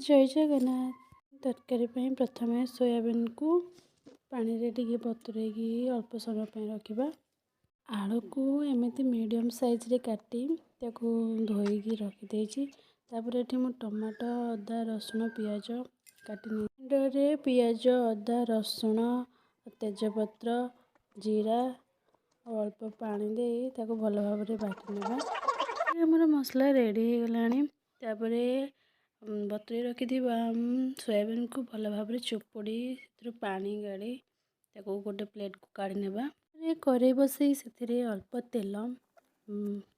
जय जगन्नाथ। तरकारी ପାଇଁ प्रथमे सोयाबीन को पानी रे टिके बतुरेकी अल्प समय ପାଇଁ रखिबा। आलू को एमती मीडियम साइज रे काटी ताको धोईकी रखी देछि। तापर एठी मु टमाटो अदा रसुण पियाज काटी रे पियाज अदा रसुण तेजपत्र जीरा और अल्प पानी दे ताको भल भाव रे बाटी नेबा। हमर मसला रेडी हो गलानी। तापरे बतुरे रखिथिबा सोयाबीन को भल भाव रे चोपड़ी पानी गाड़ी ताको गोटे प्लेट को काढ़ी नेबा। कड़ाई बसई से अल्प तेल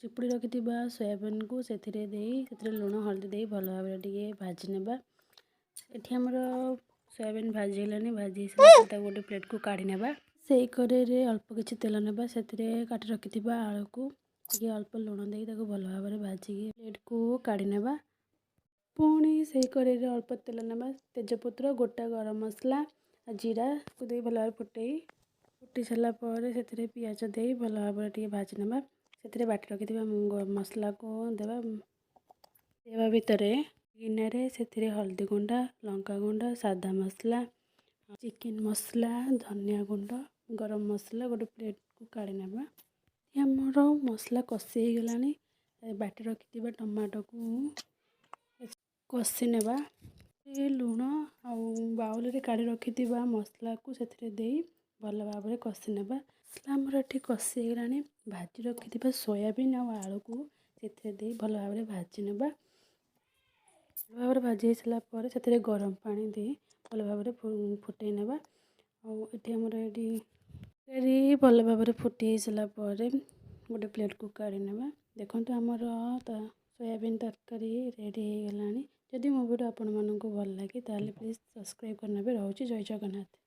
चिपुड़ी रखिथिबा सोयाबीन को सेथिरे देई सेथिरे लुण हल्दी देई भल भाव रे टिके भाजी नेबा। एठी हमर सोयाबीन भाजी हेलानी भाजी ताको गोटे प्लेट को काढ़ी नेबा। सेई कड़ाई रे अल्प किछि तेल नेबा सेथिरे काटी रखिथिबा आलू को टिके अल्प लुण देई ताको भल भाव रे भाजी प्लेट को काढ़ी नेबा। पुणी से कड़ाई रे अल्प तेल नेबा तेजपत्र गोटा गरम मसला जीरा को दे भल भाव फुटी सारा पर से पियाज दे भल भाव टिके भाजी नेबा। से बाटी रखिथिबा मसला को देवा भितरे गिनारे से हल्दी गुंडा लंका गुंडा सादा मसला चिकन मसला धनिया गुंड गरम मसला गोटे प्लेट को काढ़ी नेबा। हमर मसला कषि हो गलानी बाटी रखिथिबा टमाटो को कषि नेबा। लुण बाउल रे काढ़ी रखिथिबा मसला को सेथिरे देई भल भाव रे कषि नेबा। मसला हमर एठी कषि हो गलानी भाजी रखिथिबा सोयाबीन और आलू को सेथिरे देई भल भाव रे भाजी नेबा। भल भाव रे भाजी सारा पर सेथिरे गरम पानी देई भल भाव रे फुटै नेबा। और एठी हमर एठी भल भाव रे फुटी सारा पर गोटे प्लेट को काढ़ी नेबा। देखंतु हमर सोयाबीन तरकारी रेडी हो गलानी। जदि मो वीडियो आपण मानक भल लगे ताले प्लीज सब्सक्राइब करनेबे। रहउची जय जगन्नाथ।